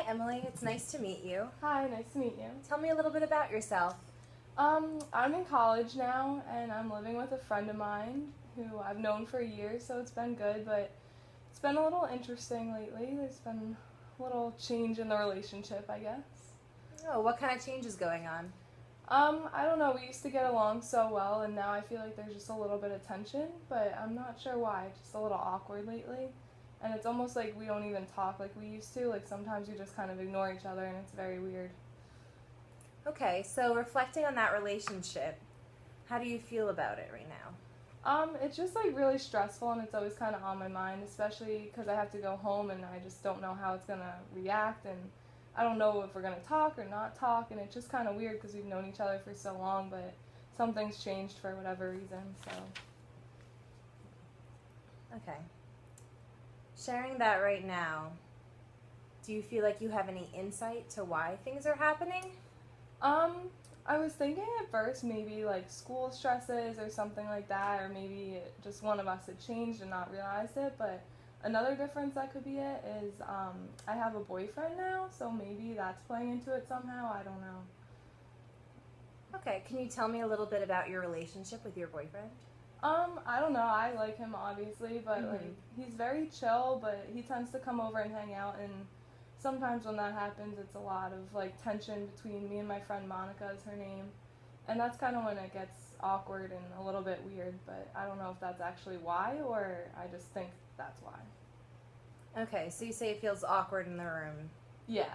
Emily. It's nice to meet you. Hi, nice to meet you. Tell me a little bit about yourself. I'm in college now, and I'm living with a friend of mine who I've known for years, so it's been good, but it's been a little interesting lately. There's been a little change in the relationship, I guess. Oh, what kind of change is going on? I don't know, we used to get along so well, and now I feel like there's just a little bit of tension, but I'm not sure why. It's just a little awkward lately, and it's almost like we don't even talk like we used to. Like, sometimes we just kind of ignore each other, and it's very weird. Okay, so reflecting on that relationship, how do you feel about it right now? It's just like really stressful, and it's always kind of on my mind, especially because I have to go home and I just don't know how it's gonna react, and I don't know if we're gonna talk or not talk, and it's just kind of weird because we've known each other for so long, but something's changed for whatever reason. So Okay. Sharing that right now, do you feel like you have any insight to why things are happening? I was thinking at first maybe like school stresses or something like that, or maybe just one of us had changed and not realized it, but another difference that could be it is I have a boyfriend now, so maybe that's playing into it somehow. I don't know. Okay, can you tell me a little bit about your relationship with your boyfriend? I don't know. I like him obviously, but like he's very chill, but he tends to come over and hang out, and sometimes when that happens it's a lot of like tension between me and my friend Monica is her name. And that's kind of when it gets awkward and a little bit weird, but I don't know if that's actually why or I just think that's why. Okay, so you say it feels awkward in the room. Yeah.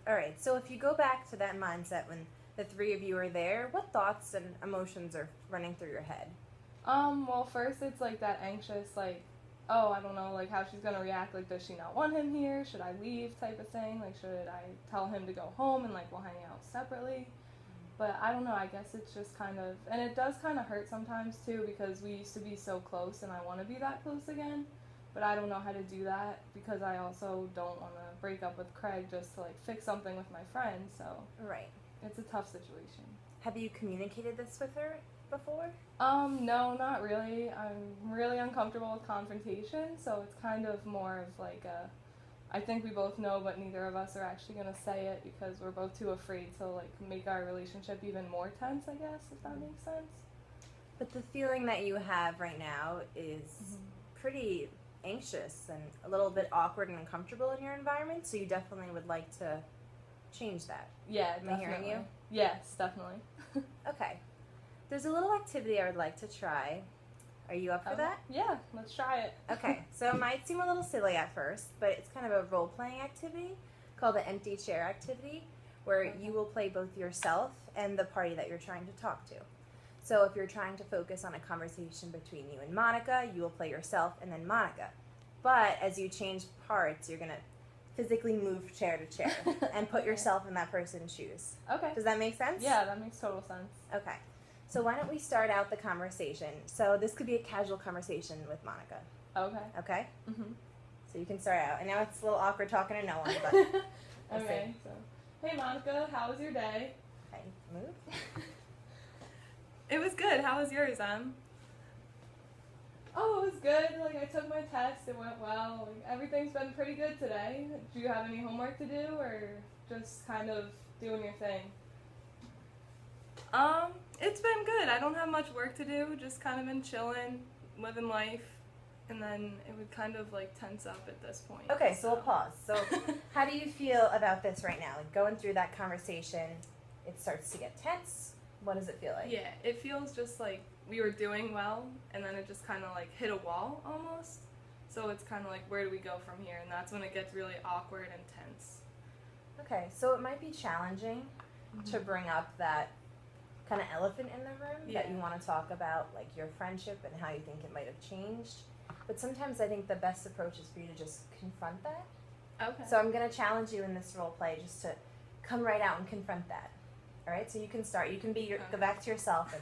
Alright, so if you go back to that mindset when the three of you are there, what thoughts and emotions are running through your head? Well, first it's like that anxious, like, oh, I don't know, like how she's gonna react, like does she not want him here, should I leave type of thing, like should I tell him to go home and like we'll hang out separately. But I don't know, I guess it's just kind of, and it does kind of hurt sometimes too because we used to be so close and I want to be that close again, but I don't know how to do that because I also don't want to break up with Craig just to like fix something with my friend, so Right. it's a tough situation. Have you communicated this with her before? No, not really. I'm really uncomfortable with confrontation, so it's kind of more of like a, I think we both know, but neither of us are actually going to say it because we're both too afraid to like make our relationship even more tense, I guess, if that makes sense. But the feeling that you have right now is pretty anxious and a little bit awkward and uncomfortable in your environment, so you definitely would like to change that. Yeah, Am I hearing you? Yes, definitely. Okay. There's a little activity I would like to try. Are you up for that? Yeah, let's try it. Okay, so it might seem a little silly at first, but it's kind of a role-playing activity called the empty chair activity, where you will play both yourself and the party that you're trying to talk to. So if you're trying to focus on a conversation between you and Monica, you will play yourself and then Monica. But as you change parts, you're going to physically move chair to chair and put yourself in that person's shoes. Okay. Does that make sense? Yeah, that makes total sense. Okay. So why don't we start out the conversation? So this could be a casual conversation with Monica. Okay. Okay? Mhm. So you can start out. I know it's a little awkward talking to no one, but okay. So, hey Monica, how was your day? okay, move. It was good. How was yours, Em? Oh, it was good. Like I took my test. It went well. Like, everything's been pretty good today. Do you have any homework to do, or just kind of doing your thing? It's been good. I don't have much work to do. Just kind of been chilling, living life, and then it would kind of like tense up at this point. Okay, so we'll pause. So how do you feel about this right now? Like going through that conversation, it starts to get tense. What does it feel like? Yeah, it feels just like we were doing well, and then it just kind of like hit a wall almost. So it's kind of like, where do we go from here? And that's when it gets really awkward and tense. Okay, so it might be challenging to bring up that kind of elephant in the room that you want to talk about, like your friendship and how you think it might have changed. But sometimes I think the best approach is for you to just confront that. Okay. So I'm going to challenge you in this role play just to come right out and confront that. All right, so you can start. You can be go back to yourself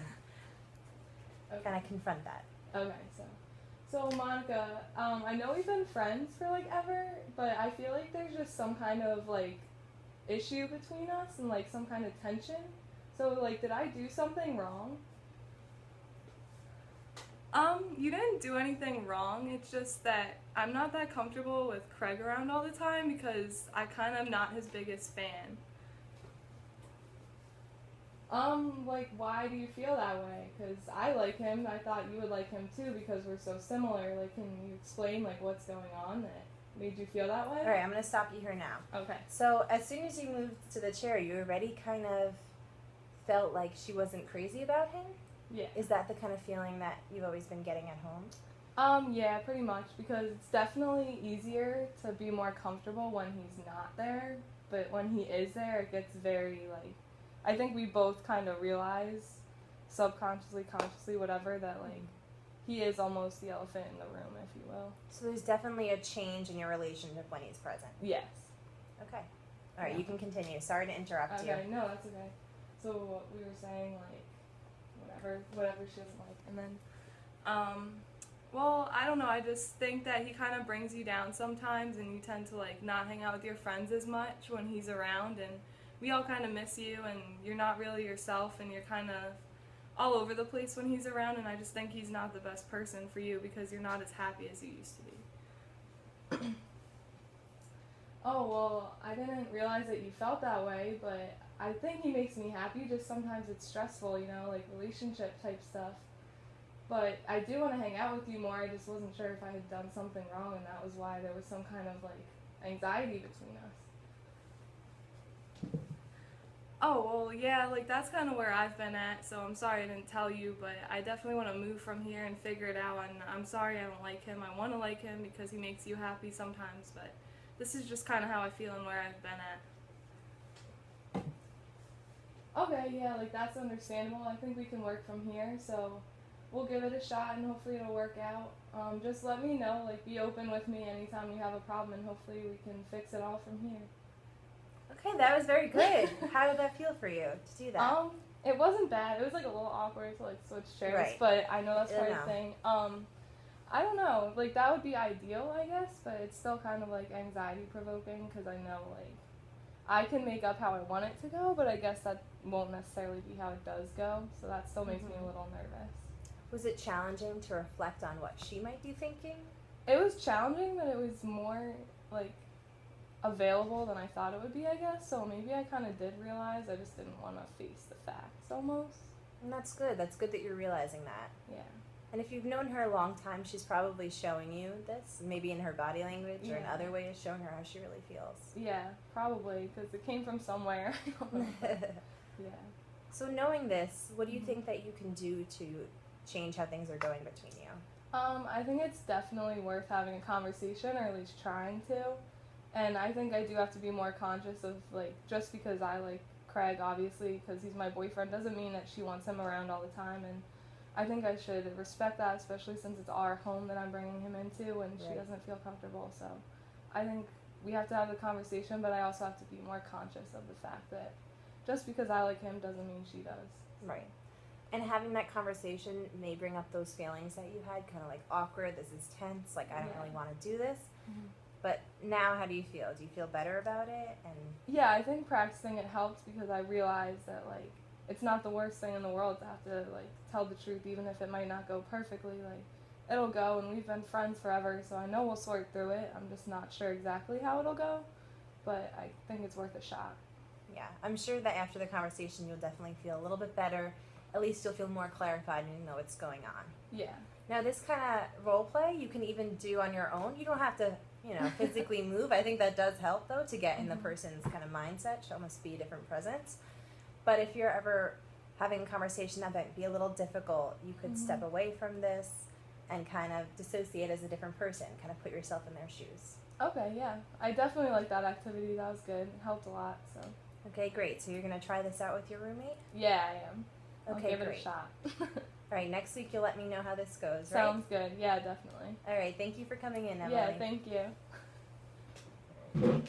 and kind of confront that. Okay, so Monica, I know we've been friends for like ever, but I feel like there's just some kind of like issue between us and like some kind of tension. So like, did I do something wrong? You didn't do anything wrong. It's just that I'm not that comfortable with Craig around all the time because I kind of not his biggest fan. Like, why do you feel that way? Because I like him. I thought you would like him too because we're so similar. Like, can you explain, like, what's going on that made you feel that way? All right, I'm going to stop you here now. Okay. So as soon as you moved to the chair, you already kind of felt like she wasn't crazy about him? Yeah. Is that the kind of feeling that you've always been getting at home? Yeah, pretty much, because it's definitely easier to be more comfortable when he's not there, but when he is there, it gets very, like, I think we both kind of realize, subconsciously, consciously, whatever, that, like, he is almost the elephant in the room, if you will. So there's definitely a change in your relationship when he's present? Yes. Okay. All right, Yeah. you can continue. Sorry to interrupt you. Okay, no, that's okay. So what we were saying, like, whatever she doesn't like. And then, well, I don't know, I just think that he kind of brings you down sometimes, and you tend to, like, not hang out with your friends as much when he's around, and we all kind of miss you, and you're not really yourself, and you're kind of all over the place when he's around, and I just think he's not the best person for you because you're not as happy as you used to be. Oh, well, I didn't realize that you felt that way, but I think he makes me happy, just sometimes it's stressful, you know, like relationship type stuff. But I do want to hang out with you more, I just wasn't sure if I had done something wrong, and that was why there was some kind of, like, anxiety between us. Oh, well, yeah, like, that's kind of where I've been at, so I'm sorry I didn't tell you, but I definitely want to move from here and figure it out, and I'm sorry I don't like him. I want to like him because he makes you happy sometimes, but this is just kind of how I feel and where I've been at. Okay, yeah, like, that's understandable. I think we can work from here, so we'll give it a shot, and hopefully it'll work out. Just let me know, like, be open with me anytime you have a problem, and hopefully we can fix it all from here. Okay, that was very good. How did that feel for you to do that? It wasn't bad. It was, like, a little awkward to, like, switch chairs, Right. but I know that's part of No. the thing. I don't know, like, that would be ideal, I guess, but it's still kind of, like, anxiety-provoking, because I know, like, I can make up how I want it to go, but I guess that won't necessarily be how it does go, so that still makes me a little nervous. Was it challenging to reflect on what she might be thinking? It was challenging, but it was more, like, available than I thought it would be, I guess, so maybe I kind of did realize, I just didn't want to face the facts, almost. And that's good. That's good that you're realizing that. Yeah. And if you've known her a long time, she's probably showing you this, maybe in her body language or in other ways, showing her how she really feels. Yeah, probably, because it came from somewhere. I don't know. Yeah. So knowing this, what do you think that you can do to change how things are going between you? I think it's definitely worth having a conversation, or at least trying to. And I think I do have to be more conscious of, like, just because I like Craig, obviously, because he's my boyfriend, doesn't mean that she wants him around all the time. And I think I should respect that, especially since it's our home that I'm bringing him into and she doesn't feel comfortable. So I think we have to have the conversation, but I also have to be more conscious of the fact that just because I like him doesn't mean she does. Right. And having that conversation may bring up those feelings that you had, kind of like awkward, this is tense, like I don't really want to do this. Mm-hmm. But now how do you feel? Do you feel better about it? And yeah, I think practicing it helps because I realized that, like, it's not the worst thing in the world to have to, like, tell the truth, even if it might not go perfectly. Like, it'll go, and we've been friends forever, so I know we'll sort through it. I'm just not sure exactly how it'll go, but I think it's worth a shot. Yeah, I'm sure that after the conversation you'll definitely feel a little bit better. At least you'll feel more clarified and you know what's going on. Yeah. Now, this kind of role play you can even do on your own. You don't have to, physically move. I think that does help, though, to get in the person's kind of mindset, to almost be a different presence. But if you're ever having a conversation that might be a little difficult, you could step away from this and kind of dissociate as a different person, kind of put yourself in their shoes. Okay, yeah. I definitely like that activity. That was good. It helped a lot, so. Okay, great. So you're going to try this out with your roommate? Yeah, I am. Okay, I'll give great. it a shot. All right, next week you'll let me know how this goes, right? Sounds good. Yeah, definitely. All right, thank you for coming in, Emily. Yeah, thank you.